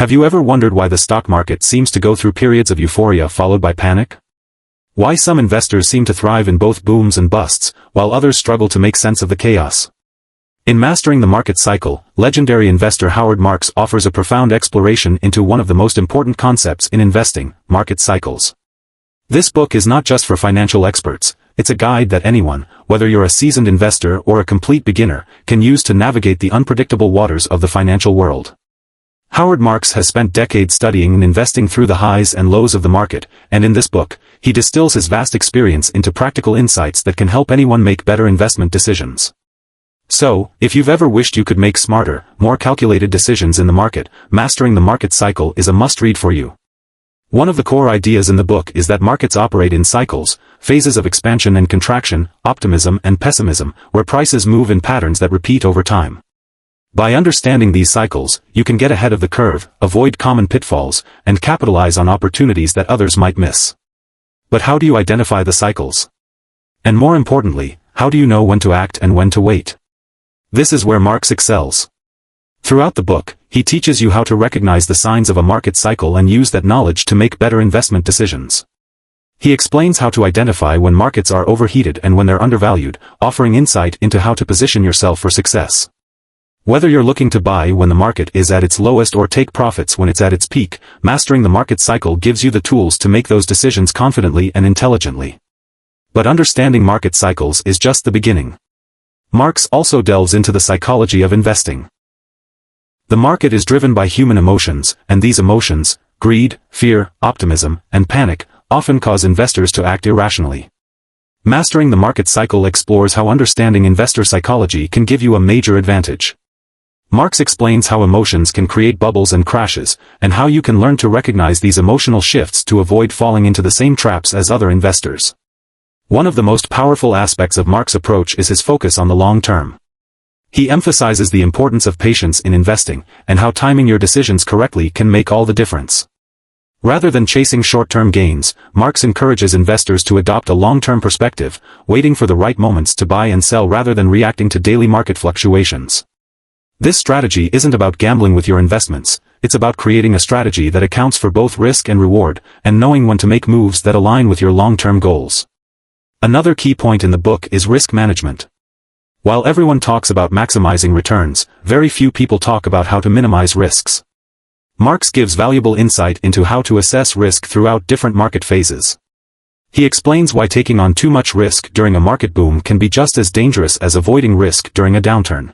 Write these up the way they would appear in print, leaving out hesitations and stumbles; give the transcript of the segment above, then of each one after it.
Have you ever wondered why the stock market seems to go through periods of euphoria followed by panic? Why some investors seem to thrive in both booms and busts, while others struggle to make sense of the chaos? In Mastering the Market Cycle, legendary investor Howard Marks offers a profound exploration into one of the most important concepts in investing, market cycles. This book is not just for financial experts, it's a guide that anyone, whether you're a seasoned investor or a complete beginner, can use to navigate the unpredictable waters of the financial world. Howard Marks has spent decades studying and investing through the highs and lows of the market, and in this book, he distills his vast experience into practical insights that can help anyone make better investment decisions. So, if you've ever wished you could make smarter, more calculated decisions in the market, Mastering the Market Cycle is a must-read for you. One of the core ideas in the book is that markets operate in cycles, phases of expansion and contraction, optimism and pessimism, where prices move in patterns that repeat over time. By understanding these cycles, you can get ahead of the curve, avoid common pitfalls, and capitalize on opportunities that others might miss. But how do you identify the cycles? And more importantly, how do you know when to act and when to wait? This is where Marks excels. Throughout the book, he teaches you how to recognize the signs of a market cycle and use that knowledge to make better investment decisions. He explains how to identify when markets are overheated and when they're undervalued, offering insight into how to position yourself for success. Whether you're looking to buy when the market is at its lowest or take profits when it's at its peak, Mastering the Market Cycle gives you the tools to make those decisions confidently and intelligently. But understanding market cycles is just the beginning. Marks also delves into the psychology of investing. The market is driven by human emotions, and these emotions, greed, fear, optimism, and panic, often cause investors to act irrationally. Mastering the Market Cycle explores how understanding investor psychology can give you a major advantage. Marks explains how emotions can create bubbles and crashes, and how you can learn to recognize these emotional shifts to avoid falling into the same traps as other investors. One of the most powerful aspects of Marks' approach is his focus on the long term. He emphasizes the importance of patience in investing, and how timing your decisions correctly can make all the difference. Rather than chasing short-term gains, Marks encourages investors to adopt a long-term perspective, waiting for the right moments to buy and sell rather than reacting to daily market fluctuations. This strategy isn't about gambling with your investments, it's about creating a strategy that accounts for both risk and reward, and knowing when to make moves that align with your long-term goals. Another key point in the book is risk management. While everyone talks about maximizing returns, very few people talk about how to minimize risks. Marks gives valuable insight into how to assess risk throughout different market phases. He explains why taking on too much risk during a market boom can be just as dangerous as avoiding risk during a downturn.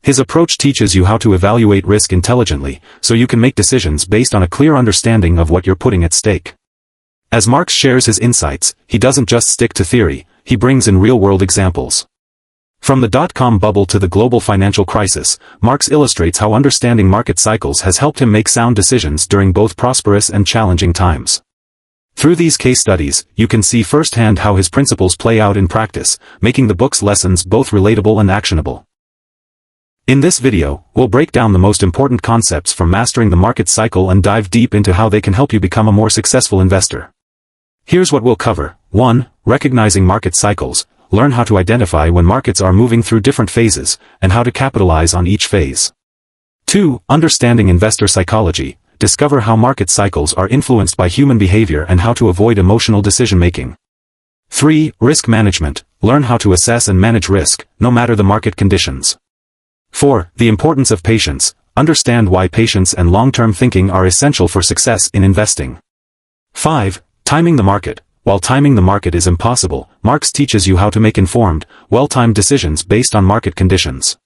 His approach teaches you how to evaluate risk intelligently, so you can make decisions based on a clear understanding of what you're putting at stake. As Marks shares his insights, he doesn't just stick to theory, he brings in real-world examples. From the dot-com bubble to the global financial crisis, Marks illustrates how understanding market cycles has helped him make sound decisions during both prosperous and challenging times. Through these case studies, you can see firsthand how his principles play out in practice, making the book's lessons both relatable and actionable. In this video, we'll break down the most important concepts from Mastering the Market Cycle and dive deep into how they can help you become a more successful investor. Here's what we'll cover. 1. Recognizing market cycles. Learn how to identify when markets are moving through different phases, and how to capitalize on each phase. 2. Understanding investor psychology. Discover how market cycles are influenced by human behavior and how to avoid emotional decision-making. 3. Risk management. Learn how to assess and manage risk, no matter the market conditions. 4. The importance of patience. Understand why patience and long-term thinking are essential for success in investing. 5. Timing the market. While timing the market is impossible, Marks teaches you how to make informed, well-timed decisions based on market conditions.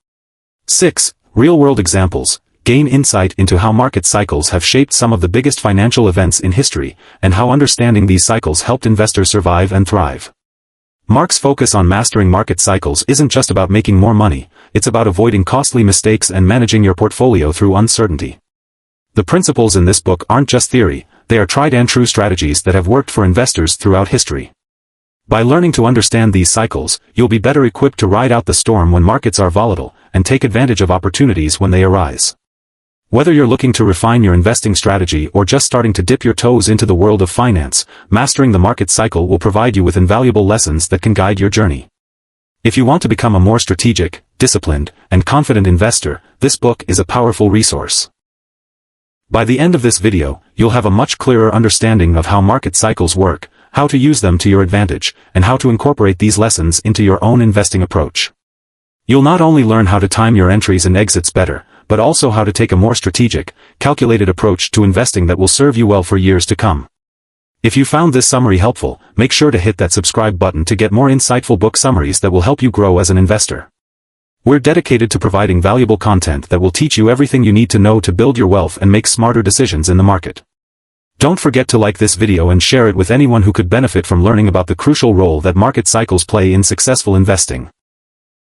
6. Real-world examples. Gain insight into how market cycles have shaped some of the biggest financial events in history, and how understanding these cycles helped investors survive and thrive. Marks' focus on mastering market cycles isn't just about making more money, it's about avoiding costly mistakes and managing your portfolio through uncertainty. The principles in this book aren't just theory, they are tried and true strategies that have worked for investors throughout history. By learning to understand these cycles, you'll be better equipped to ride out the storm when markets are volatile, and take advantage of opportunities when they arise. Whether you're looking to refine your investing strategy or just starting to dip your toes into the world of finance, Mastering the Market Cycle will provide you with invaluable lessons that can guide your journey. If you want to become a more strategic, disciplined, and confident investor, this book is a powerful resource. By the end of this video, you'll have a much clearer understanding of how market cycles work, how to use them to your advantage, and how to incorporate these lessons into your own investing approach. You'll not only learn how to time your entries and exits better, but also how to take a more strategic, calculated approach to investing that will serve you well for years to come. If you found this summary helpful, make sure to hit that subscribe button to get more insightful book summaries that will help you grow as an investor. We're dedicated to providing valuable content that will teach you everything you need to know to build your wealth and make smarter decisions in the market. Don't forget to like this video and share it with anyone who could benefit from learning about the crucial role that market cycles play in successful investing.